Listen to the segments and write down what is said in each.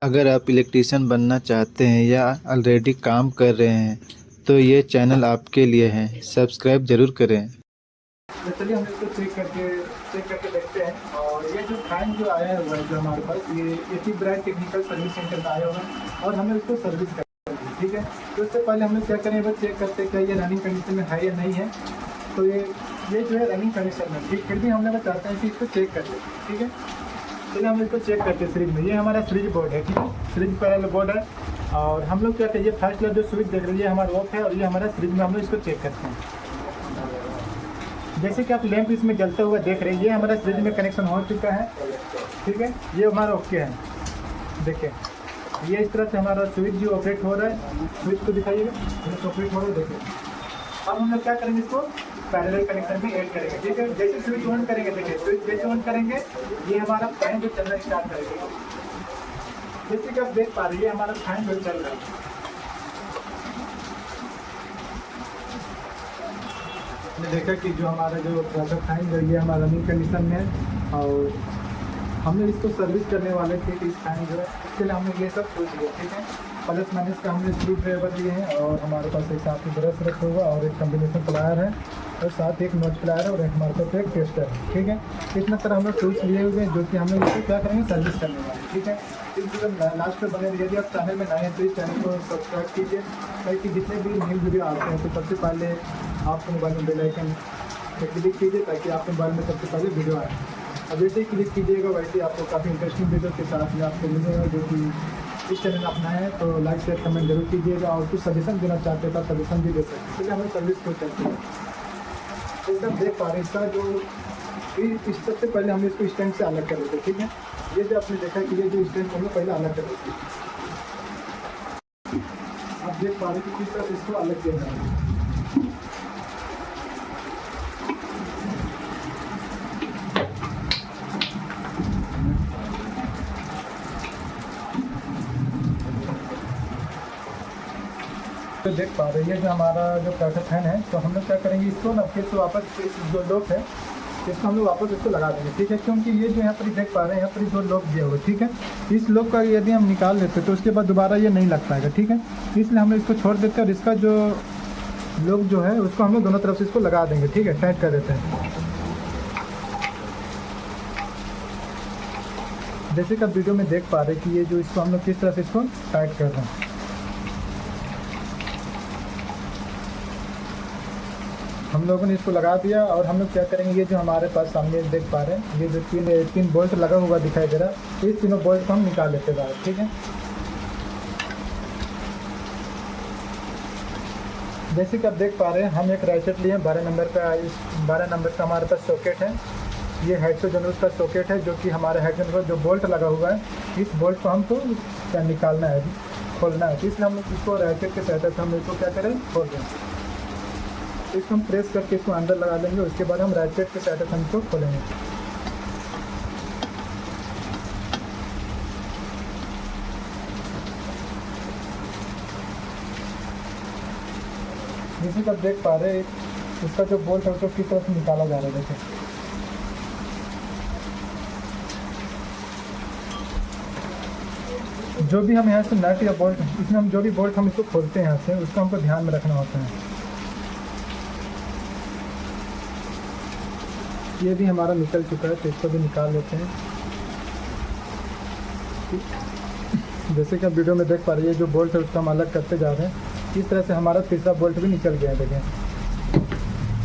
अगर आप इलेक्ट्रीशियन बनना चाहते हैं या ऑलरेडी काम कर रहे हैं तो ये चैनल आपके लिए है। सब्सक्राइब ज़रूर करें। तो चलिए हम इसको चेक करके देखते हैं। और ये जो फैन जो आया हुआ है जो हमारे पास ये eighty bright technical service centre का आया हुआ है और हमें उसको सर्विस करनी है, ठीक है। तो इससे पहले हम लोग क्या करें, बस चेक करते हैं क्या ये रनिंग कंडीशन में है या नहीं है। तो ये जो है रनिंग कंडीशन में, ठीक, फिर भी हम लोग चाहते हैं कि इसको चेक कर लें, ठीक है। चलिए हम इसको चेक करते हैं। फ्रिज में ये हमारा फ्रिज बोर्ड है, ठीक है, फ्रिज पैनल बोर्ड है। और हम लोग क्या करिए, फर्स्ट जो स्विच देख रहे हैं ये हमारा ऑफ है और ये हमारा फ्रिज में हम लोग इसको चेक करते हैं। जैसे कि आप लैंप इसमें जलता हुआ देख रहे हैं, ये हमारा फ्रिज में कनेक्शन हो चुका है, ठीक है, ये हमारा ओके है। देखिए ये इस तरह से हमारा स्विच जो ऑपरेट हो रहा है, स्विच को दिखाइएगा, स्विच ऑपरेट हो रहा है, देखिए। अब हम लोग क्या करेंगे, इसको पैरेलल कनेक्शन में ऐड करेंगे, ठीक है। जैसे स्विच ऑन करेंगे, देखिए स्विच जैसे ऑन करेंगे ये हमारा फैन जो चलना स्टार्ट करेगा। जैसे कि आप देख पा रहे हैं हमारा फैन जो चल रहा है। हमने देखा कि जो हमारा जो प्रेशर फैन जो ये हमारा रनिंग कंडीशन में है और हमने इसको सर्विस करने वाले थे कि इस फैन जो है इसके लिए हमने ये सब सोच लिया, ठीक है। प्लस माइनस का हमने स्क्रू ड्राइवर लिए हैं और हमारे पास एक साथ ही ब्रश रखा हुआ और एक कम्बिनेशन प्लायर है और साथ एक नोट प्लायर है और एक हमारे पास एक टेस्टर है, ठीक है। इतना तरह हम लोग टूल्स लिए हुए हैं जो कि हम लोग इसको क्या करेंगे, सर्विस करने वाले, ठीक है। इस वीडियो लास्ट में बने, यदि आप चैनल में नए हैं तो इस चैनल को सब्सक्राइब कीजिए ताकि जितने भी न्यू वीडियो आते हैं तो सबसे पहले आपके मोबाइल में बेल आइकन क्लिक कीजिए ताकि आपके मोबाइल में सबसे पहले वीडियो आए। अब जैसे ही क्लिक कीजिएगा वैसे ही आपको काफ़ी इंटरेस्टिंग वीडियो के साथ में आपको मिलेगा जो कि इस चैनल अपना है। तो लाइक शेयर कमेंट जरूर कीजिएगा और कुछ सजेशन देना चाहते हैं तो सजेशन भी दे सकते हैं। चलिए हमें सर्विस को चलते हैं। जैसे आप देख पा रहे हैं इसका जो इस सबसे पहले हम इसको स्टैंड से अलग कर लेते हैं, ठीक है। ये जो आपने देखा कि ये जो स्टैंड हम लोग पहले अलग कर लेते हैं। आप देख पा रहे हैं कि किस तरह से इसको अलग किया जा रहा है। तो देख पा रहे हैं ये जो हमारा जो प्रेशर फैन है, तो हम लोग क्या करेंगे, इसको ना फिर से वापस जो लॉक है इसको हम लोग वापस इसको लगा देंगे, ठीक है। क्योंकि ये जो यहाँ पर देख पा रहे हैं यहाँ पर जो लॉक दिया हुआ है, ठीक है, इस लॉक का यदि हम निकाल लेते तो उसके बाद दोबारा ये नहीं लग पाएगा, ठीक है। इसलिए हम लोग इसको छोड़ देते हैं और इसका जो लॉक जो है उसको हम लोग दोनों तरफ से इसको लगा देंगे, ठीक है, टाइट कर देते हैं। जैसे कि आप वीडियो में देख पा रहे हैं कि ये जो इसको हम लोग किस तरह से इसको टाइट कर रहे हैं। हम लोगों ने इसको लगा दिया और हम लोग क्या करेंगे, ये जो हमारे पास सामने देख पा रहे हैं ये जो तीन बोल्ट लगा हुआ दिखाई दे रहा है, इस तीनों बोल्ट को हम निकाल लेते हैं बाहर, ठीक है। जैसे कि आप देख पा रहे हैं हम एक राइसेट लिए 12 नंबर का। इस 12 नंबर का हमारे पास सॉकेट है, ये हाइड्रोजन का सॉकेट है जो कि हमारे हाइड्रोजन का जो बोल्ट लगा हुआ है, इस बोल्ट को हमको क्या निकालना है, खोलना है। इसलिए हम इसको राइसेट के सहायता से हम इसको क्या करें, खोल दें। इसको हम प्रेस करके इसको अंदर लगा देंगे, उसके बाद हम राइट साइड के सहायता से हम इसको खोलेंगे। जैसे कि आप देख पा रहे हैं इसका जो बोल्ट है उसको किस तरह से निकाला जा रहा है, देखिए। जो भी हम यहाँ से नट या बोल्ट, इसमें हम जो भी बोल्ट हम इसको खोलते हैं यहाँ से, उसको हमको ध्यान में रखना होता है। ये भी हमारा निकल चुका है तो इसको भी निकाल लेते हैं। जैसे कि आप वीडियो में देख पा रहे हैं जो बोल्ट है उसको हम अलग करते जा रहे हैं। इस तरह से हमारा तीसरा बोल्ट भी निकल गया है, देखें।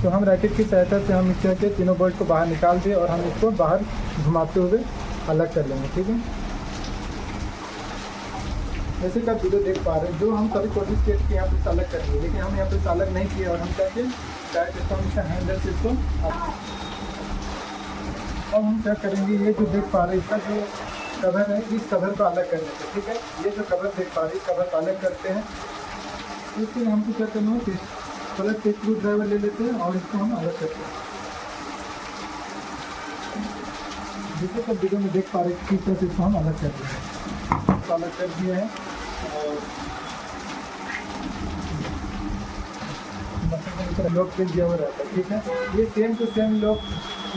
तो हम रैकेट की सहायता से हम इस तरह के तीनों बोल्ट को बाहर निकाल दिए और हम इसको बाहर घुमाते हुए अलग कर लेंगे, ठीक है। जैसे कि आप वीडियो देख पा रहे हैं जो हम कभी कोशिश किए कि यहाँ पे अलग करेंगे, लेकिन हम यहाँ पे अलग नहीं किए और हम क्या किए, डायरेक्ट इसको हम इसका हैंडल से इसको अब हम क्या करेंगे, ये जो देख पा रहे हैं इसका जो कवर है इस कवर को अलग कर लेते हैं, ठीक है। ये जो कवर देख पा रहे हैं इस कवर को अलग करते हैं। इसके लिए हमको क्या करना है, प्लस से स्क्रू ड्राइवर ले लेते हैं और इसको हम अलग करते हैं। जैसे सब वीडियो में देख पा रहे हैं किस तरह से इसको हम अलग करते हैं। इसको अलग कर दिया है और लॉक पे दिया हुआ रहता है, ठीक है। ये सेम टू सेम लॉक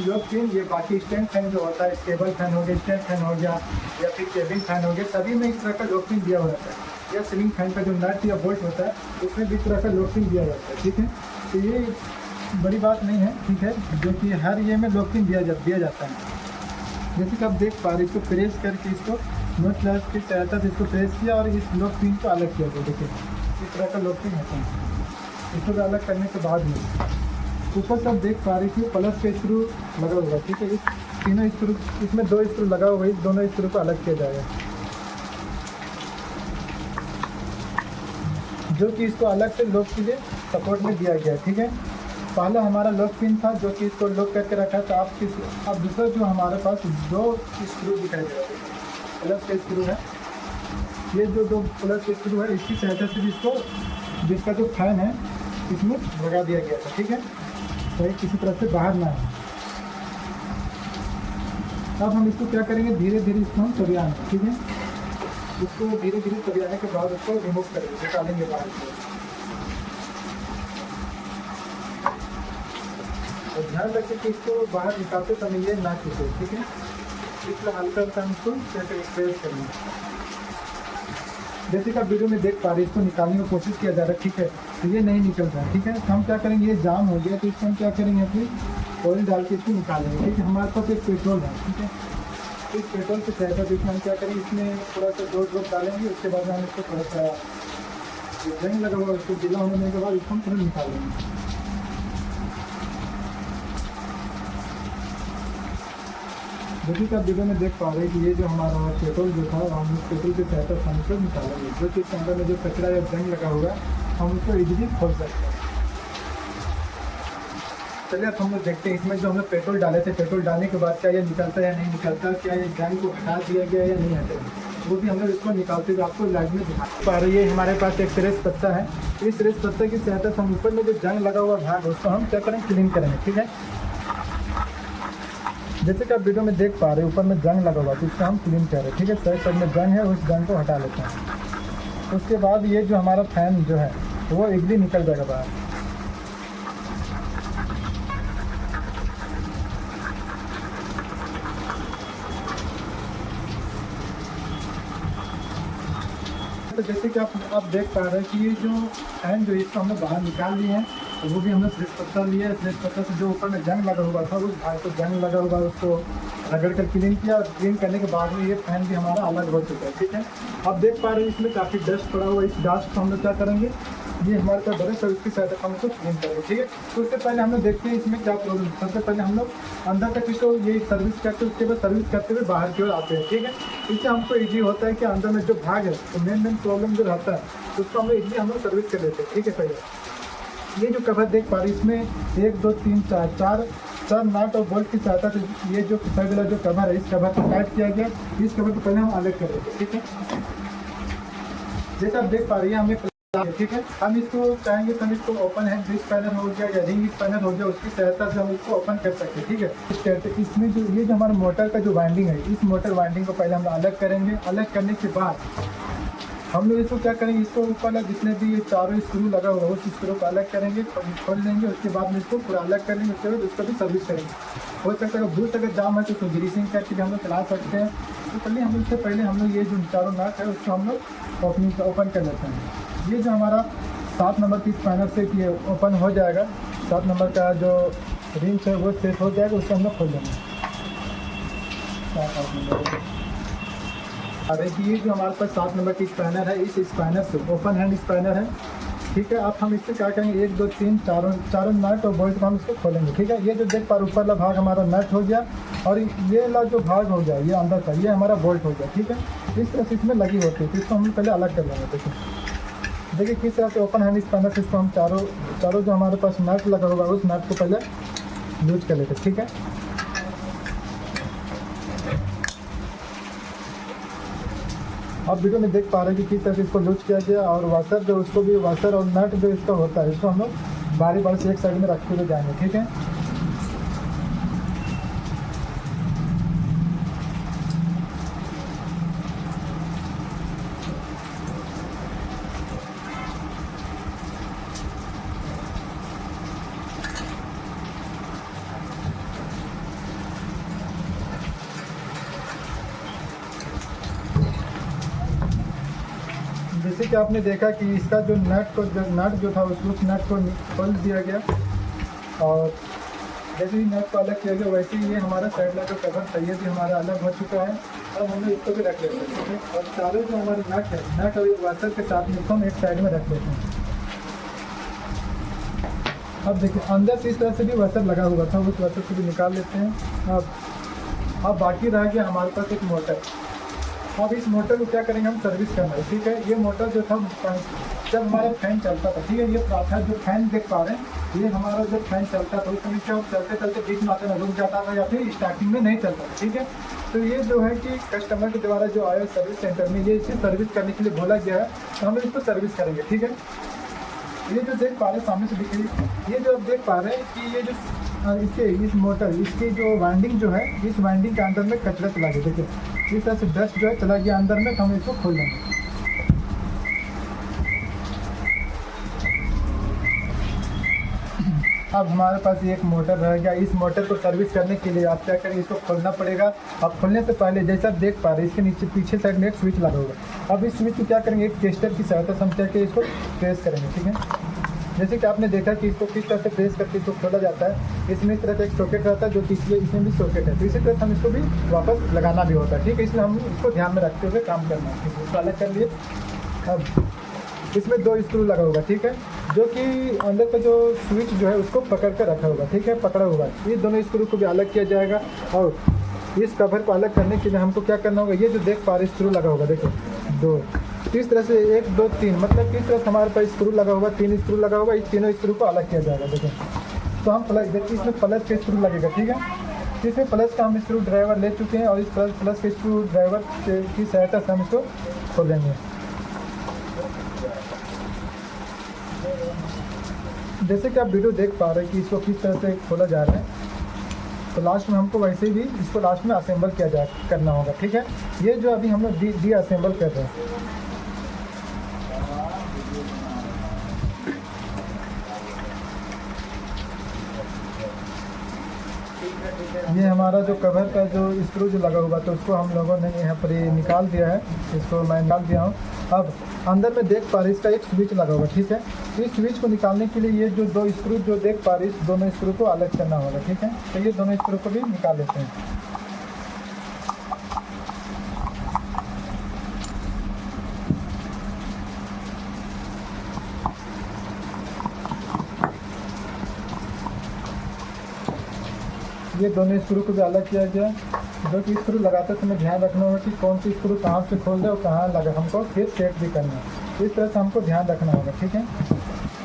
लोग पिन ये बाकी स्टैंड फैन जो होता है, स्टेबल फैन हो गया, स्टैंड फैन हो गया या फिर केबिन फैन हो गया, सभी में इस तरह का लॉक पिन दिया हुआ रहता है। या सीलिंग फैन का जो नट या बोल्ट होता है उसमें भी इस तरह का लॉक पिन दिया जाता है, ठीक है। तो ये बड़ी बात नहीं है, ठीक है, जो कि हर ये में लॉक पिन दिया जाता है। जैसे कि आप देख पा रहे, इसको प्रेस करके इसको नोट प्लस की सहायता से इसको प्रेस किया और इस लॉक पिन को अलग किया गया। देखिए इस तरह का लॉक पिन होता है। इसको भी अलग करने के बाद में ऊपर से आप देख पा रहे कि प्लस का स्क्रू लगा हुआ है, ठीक है। इस तीनों स्क्रू, इसमें 2 स्क्रू लगा हुआ है, इस दोनों स्क्रू को अलग किया जाएगा, जो कि इसको अलग से लॉक के लिए सपोर्ट में दिया गया है, ठीक है। पहले हमारा लॉक पिन था जो कि इसको लॉक करके रखा था। अब दूसरा जो हमारे पास 2 स्क्रू दिखाई दे रहा है, प्लस का स्क्रू है, ये जो 2 प्लस का स्क्रू है इसकी सहायता से इसको, जिसका जो फैन है इसमें लगा दिया गया था, ठीक है, तो किसी तरह से बाहर ना है। अब हम इसको क्या करेंगे, धीरे धीरे इसको हम सरियाएंगे, ठीक है। इसको धीरे धीरे सरियाने के बाद उसको रिमूव करेंगे, निकालेंगे बाहर से। और ध्यान रखें कि इसको बाहर निकालते समय ये ना खींचे, ठीक है। इसलिए हल्का हल्का हम इसको कैसे प्रेस करेंगे। जैसे कि आप वीडियो में देख पा रहे हैं, इसको निकालने की कोशिश किया जा रहा है, ठीक है, तो ये नहीं निकल रहा है, ठीक है। तो हम क्या करेंगे, ये जाम हो गया तो इसको हम क्या करेंगे, अपनी ऑयल डाल के इसको निकालेंगे, ठीक है। हमारे पास एक पेट्रोल है, ठीक है। इस पेट्रोल की सहायता से हम क्या करेंगे, इसमें थोड़ा सा 2 ड्रॉप डालेंगे। उसके बाद हम इसको थोड़ा सा जंग लगा हुआ उसको गीला होने के बाद इसको हम थोड़ा निकालेंगे। जैसे कि आप वीडियो में देख पा रहे हैं कि ये जो हमारा पेट्रोल जो था, हम उस पेट्रोल की सहायता से हम उसको निकालेंगे, जो कि इसके अंदर में जो कचरा या जंग लगा होगा हम उसको इजीली खोल सकते हैं। चलिए अब हम लोग देखते हैं इसमें जो हमने पेट्रोल डाले थे, पेट्रोल डालने के बाद क्या ये निकलता है या नहीं निकलता, क्या ये जंग को हटा दिया गया या नहीं हटा, वो भी हम लोग इसको निकालते हुए आपको लाइव में दिखा पा रही है। हमारे पास एक रेस पत्ता है, इस रेस पत्ते की सहायता से हम ऊपर में जो जंग लगा हुआ भाग है उसको हम क्या करेंगे, क्लीन करेंगे, ठीक है। जैसे कि आप वीडियो में देख पा रहे हैं ऊपर में जंग लगा हुआ, तो इसको हम क्लीन कर रहे हैं, ठीक है। साइड में जंग है, उस जंग को हटा लेते हैं। उसके बाद ये जो हमारा फैन जो है वो इजीली निकल जाएगा बाहर। तो जैसे कि आप देख पा रहे हैं कि ये जो फैन जो इसको हमने बाहर निकाल लिए हैं, तो वो भी हमने फ्रेश पत्ता लिया है। फ्रेश पत्ता से जो ऊपर में जंग लगा हुआ था, उस भाग को जंग लगा हुआ उसको रगड़ कर क्लीन किया, और क्लीन करने के बाद में ये फैन भी हमारा अलग हो चुका है, ठीक है। आप देख पा रहे हैं इसमें काफ़ी डस्ट पड़ा हुआ है। इस डस्ट को हम लोग क्या करेंगे, ये हमारे पास ब्रश है, उसकी सहायता हम इसको क्लीन करेंगे, ठीक है। तो उससे पहले हम लोग देखते हैं इसमें क्या प्रॉब्लम है। सबसे पहले हम लोग अंदर तक इसको ये सर्विस करते हैं, उसके बाद सर्विस करते हुए बाहर की ओर आते हैं, ठीक है। इससे हमको ईजी होता है कि अंदर में जो भाग है, तो मेन प्रॉब्लम जो रहता है उसको हम लोग ईजिली हम लोग सर्विस कर लेते हैं, ठीक है। सही। ये जो कवर देख पा रहे हैं इसमें 1 2 3 4 नट और बोल्ट की सहायता से ये जो साइड वाला जो कवर है, इस कवर को टाइट किया गया। इस कवर को पहले हम अलग कर लेते हैं, ठीक है। जैसे आप देख पा रही हैं हमें, ठीक है। हम इसको चाहेंगे तो हम इसको ओपन हैंड ग्रीस पैनल हो गया या रिंग पैनल हो गया, उसकी सहायता से हम इसको ओपन कर सकते हैं, ठीक है। इसमें जो ये जो हमारा मोटर का जो वाइंडिंग है, इस मोटर वाइंडिंग को पहले हम अलग करेंगे। अलग करने के बाद हम लोग इसको क्या करेंगे, इसको ऊपर जितने भी ये चारों स्क्रू लगा हुआ है उस स्क्रू को अलग करेंगे, खोल लेंगे। उसके बाद में इसको पूरा अलग कर लेंगे। उसके बाद उसको भी सर्विस करेंगे। हो सकता है दूर अगर जाम है तो उसको ग्रीसिंग करके भी हम लोग चला सकते हैं। तो चलिए हम इससे पहले हम लोग ये जो चारों नट है उसको हम लोग ओपन कर लेते हैं। ये जो हमारा 7 नंबर की स्पैनर से ये ओपन हो जाएगा, 7 नंबर का जो रिंच है वो सेट हो जाएगा, उसको हम लोग खोल लेंगे। और ये जो हमारे पास 7 नंबर की स्पैनर है, इस स्पैनर से ओपन हैंड स्पैनर है, ठीक है। अब हम इससे क्या करेंगे, 1 2 3 चारों नट और बोल्ट को हम इसको खोलेंगे, ठीक है। ये जो देख पा रहे ऊपर वाला भाग हमारा नट हो गया, और ये वाला जो भाग हो गया ये अंदर का, ये हमारा बोल्ट हो गया, ठीक है। इस तरह से इसमें लगी होती है, तो इसको हम पहले अलग कर लेंगे। देखिए किस तरह से ओपन हैंड स्पैनर से इसको हम चारों जो हमारे पास नट लगा होगा उस नट को पहले लूज कर लेते, ठीक है। आप वीडियो में देख पा रहे हैं कि किस तरह से इसको लूज किया गया, और वाशर जो उसको भी, वाशर और नट जो इसका होता है इसको हम लोग बारी बारी से एक साइड में रखते हुए जाएंगे, ठीक है। जैसे कि आपने देखा कि इसका जो नट जो था उस नट को खोल दिया गया, और जैसे ही नट को अलग किया गया वैसे ही ये हमारा साइड का जो कवर चाहिए भी हमारा अलग हो चुका है। अब हम लोग इसको भी रख लेते हैं, ठीक है। और चारों जो हमारे नट है, नट और वाटर के साथ में हम एक साइड में रख लेते हैं। अब देखिए अंदर से इस तरह से भी वसर लगा हुआ था, उस वसर से भी निकाल लेते हैं। अब बाकी रह गया हमारे पास एक मोटर। अब इस मोटर को क्या करेंगे, हम सर्विस करना है, ठीक है। ये मोटर जो था जब हमारा फैन चलता था, ठीक है, ये था जो फैन देख पा रहे हैं, ये हमारा जो फैन चलता था उस समय क्या चलते चलते बीच में आते रुक जाता था या फिर स्टार्टिंग में नहीं चलता था, ठीक है। तो ये जो है कि कस्टमर के द्वारा जो आया सर्विस सेंटर में, ये इसे सर्विस करने के लिए बोला गया है, तो हम लोग इसको सर्विस करेंगे, ठीक है। ये जो देख पा रहे हैं सामने से दिख रही, ये जो आप देख पा रहे हैं कि ये जो इस मोटर इसकी जो वाइंडिंग जो है, इस वाइंडिंग के अंदर में कचरा चला गया, देखिए इस तरह से डस्ट जो है चला गया अंदर में, तो हम इसको खोल लेंगे। अब हमारे पास ये एक मोटर रह गया। इस मोटर को सर्विस करने के लिए आप क्या करें, इसको खोलना पड़ेगा। अब खोलने से पहले जैसा आप देख पा रहे हैं इसके नीचे पीछे साइड में एक स्विच लगा होगा। अब इस स्विच को क्या करेंगे, एक टेस्टर की सहायता से हम क्या के इसको प्रेस करेंगे, ठीक है। जैसे कि आपने देखा कि इसको किस तरह से प्रेस करके इसको खोला जाता है। इसमें इस तरह का एक सॉकेट रहता है जो तीसरे, इसमें भी सॉकेट है, तो इसी तरह से हम इसको भी वापस लगाना भी होता है, ठीक है। इसलिए हम इसको ध्यान में रखते हुए काम करना है। इसको अलग कर लिए। अब इसमें 2 स्क्रू लगा होगा, ठीक है, जो कि अंदर का जो स्विच जो है उसको पकड़ कर रखा होगा, ठीक है, पकड़ा हुआ है। ये दोनों स्क्रू को भी अलग किया जाएगा। और इस कवर को अलग करने के लिए हमको क्या करना होगा, ये जो देख पा रहे स्क्रू लगा होगा, देखो 2, इस तरह से 1 2 3, मतलब किस तरह से हमारे पास स्क्रू लगा होगा, 3 स्क्रू लगा होगा। इस तीनों स्क्रू को अलग किया जाएगा, देखो। तो हम प्लस, देखिए इसमें प्लस का स्क्रू लगेगा, ठीक है। इसमें प्लस का हम स्क्रू ड्राइवर ले चुके हैं, और इस प्लस के स्क्रू ड्राइवर की सहायता से हम इसको खोलेंगे। जैसे कि आप वीडियो देख पा रहे हैं कि इसको किस तरह से खोला जा रहा है, तो लास्ट में हमको वैसे भी इसको लास्ट में असेंबल करना होगा, ठीक है। ये जो अभी हम लोग डी असेंबल कर रहे हैं। ये हमारा जो कवर का जो स्क्रू जो लगा हुआ, तो उसको हम लोगों ने यहाँ पर ये निकाल दिया है, इसको मैं निकाल दिया हूँ। अब अंदर में देख पा रहे इसका एक स्विच लगा होगा, ठीक है। तो इस स्विच को निकालने के लिए ये जो 2 स्क्रू जो देख पा रहे, इस दोनों स्क्रू को अलग करना होगा, ठीक है। तो ये दोनों स्क्रू को भी निकाल लेते हैं। ये दोनों स्क्रू को भी अलग किया गया, जो कि स्क्रू लगाते समय ध्यान रखना होगा कि कौन सी स्क्रू कहाँ से खोल दे और कहाँ लगा, हमको फिर चेक भी करना है। इस तरह से हमको ध्यान रखना होगा, ठीक है।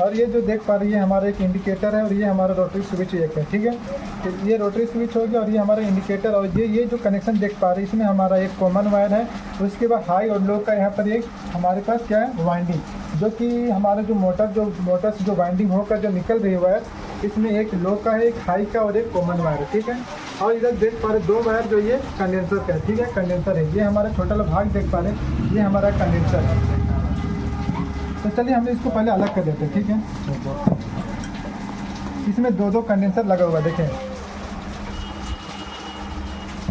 और ये जो देख पा रही है हमारा एक इंडिकेटर है, और ये हमारा रोटरी स्विच एक है, ठीक है। तो ये रोटरी स्विच हो गया, और ये हमारा इंडिकेटर। और ये जो कनेक्शन देख पा रहे हैं इसमें हमारा एक कॉमन वायर है। उसके बाद हाई और लो का यहाँ पर एक हमारे पास क्या है, वाइंडिंग, जो कि हमारे जो मोटर से जो वाइंडिंग होकर जो निकल रही है वायर, इसमें एक लो का है, एक हाई का और एक कॉमन वायर है, ठीक है। और इधर देख पा रहे 2 वायर जो ये कंडेंसर का है, ठीक है, कंडेंसर है। ये हमारा छोटा सा भाग देख पा रहे हैं, ये हमारा कंडेंसर है। तो चलिए हम इसको पहले अलग कर देते हैं, ठीक है। इसमें 2 कंडेंसर लगा हुआ, देखें,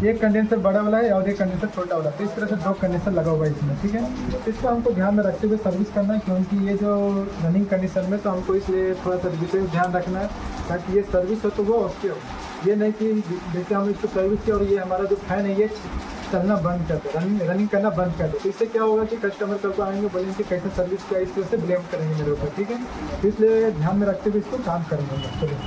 एक कंडेंसर बड़ा वाला है और एक कंडेंसर छोटा वाला है। तो इस तरह से 2 कंडेंसर लगा हुआ है इसमें, ठीक है। इसको हमको ध्यान में रखते हुए सर्विस करना है, क्योंकि ये जो रनिंग कंडीशन में, तो हमको इसलिए थोड़ा सा विशेष ध्यान रखना है, ताकि ये सर्विस हो तो वो ओके हो। ये नहीं कि जैसे हम इसको सर्विस किया और ये हमारा जो फैन है ये चलना बंद कर दे, रनिंग करना बंद कर दे, तो इससे क्या होगा कि कस्टमर कल को आएंगे, बोलेंगे कि कैसे सर्विस किया, इस तरह से ब्लेम करेंगे मेरे ऊपर, ठीक है। तो इसलिए ध्यान में रखते हुए इसको काम करेंगे। चलिए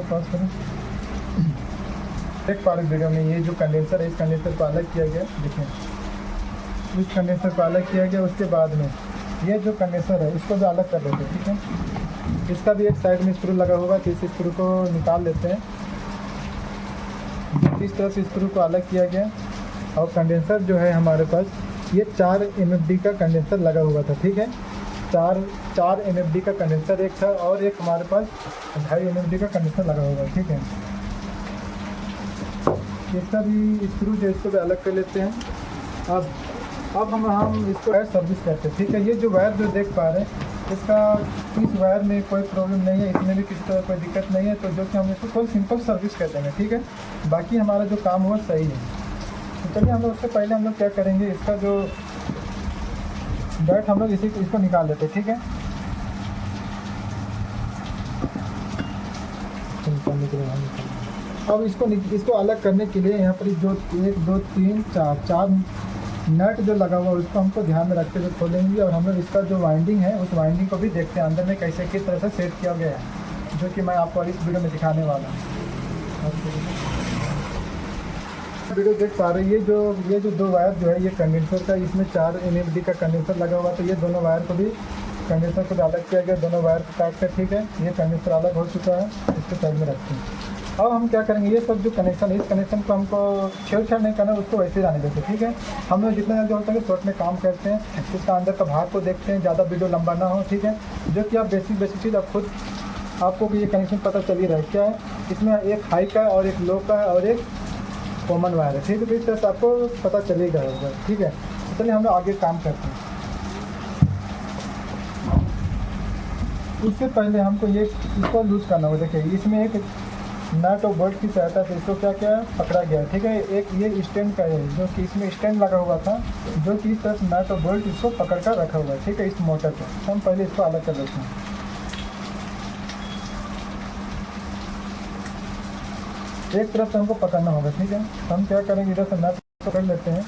पास करें। देख पा रहे वीडियो में ये जो कंडेंसर है, इस कंडेंसर को अलग किया गया, देखें, इस कंडेंसर को अलग किया गया। उसके बाद में ये जो कंडेंसर है इसको भी अलग कर देते हैं, ठीक है। इसका भी एक साइड में स्क्रू लगा होगा, तो इस स्क्रू को निकाल लेते हैं। इस तरह से स्क्रू को अलग किया गया। और कंडेंसर जो है हमारे पास ये 4 MFD का कंडेंसर लगा हुआ था, ठीक है। 4 MFD का कंडेंसर एक था, और एक हमारे पास 2.5 MFD का कंडेंसर लगा हुआ है, ठीक है। इसका भी स्क्रू जो इसको भी अलग कर लेते हैं। अब हम इसको सर्विस करते हैं, ठीक है। ये जो वायर जो देख पा रहे हैं, इसका इस वायर में कोई प्रॉब्लम नहीं है, इसमें भी किसी तरह कोई दिक्कत नहीं है, तो जो कि हम इसको कोई सिंपल सर्विस कर देंगे, ठीक है। बाकी हमारा जो काम हुआ सही है। तो चलिए हम लोग उससे पहले हम लोग क्या करेंगे, इसका जो डाइट हम लोग इसको निकाल लेते हैं, ठीक है। अब इसको अलग करने के लिए यहाँ पर जो 1 2 3 4 नट जो लगा हुआ है उसको हमको ध्यान में रखते हुए खोलेंगे, और हम लोग इसका जो वाइंडिंग है उस वाइंडिंग को भी देखते हैं अंदर में कैसे किस तरह से सेट किया गया है, जो कि मैं आपको इस वीडियो में दिखाने वाला हूँ। वीडियो देख पा रहे हैं, ये जो 2 वायर जो है ये कंडेंसर का, इसमें 4 NMD का कंडेंसर लगा हुआ है, तो ये दोनों वायर को भी कंडेंसर को भी अलग किया गया, दोनों वायर को काट कर, ठीक है। ये कंडेंसर अलग हो चुका है, इसको साइड में रखते हैं। अब हम क्या करेंगे, ये सब जो कनेक्शन है इस कनेक्शन को हमको छेड़छाड़ नहीं करना, उसको वैसे ही रहने देते, ठीक है। हम लोग जितना जल्दी हो सके शॉर्ट में काम करते हैं, इसका अंदर का भाग को देखते हैं, ज़्यादा वीडियो लंबा ना हो, ठीक है। जो कि आप बेसिक चीज़ आप खुद आपको कि ये कनेक्शन पता चल ही रहा है क्या है। इसमें एक हाई का और एक लो का और एक कॉमन वायर है, ठीक है। तो इस तरह से आपको पता चलेगा होगा, ठीक है। तो चलिए हम लोग आगे काम करते हैं। उससे पहले हमको इसको लूज करना होगा। देखिए इसमें एक नट और बोल्ट की सहायता से इसको क्या पकड़ा गया है, ठीक है। एक ये स्टैंड का है जो कि इसमें स्टैंड लगा हुआ था, जो कि इस तरह से नट और बोल्ट इसको पकड़ कर रखा हुआ है, ठीक है, इस मोटर को। तो हम पहले इसको अलग कर लेते हैं। एक तरफ से हमको पकड़ना होगा, ठीक है। हम क्या करेंगे, इधर से नट पकड़ लेते हैं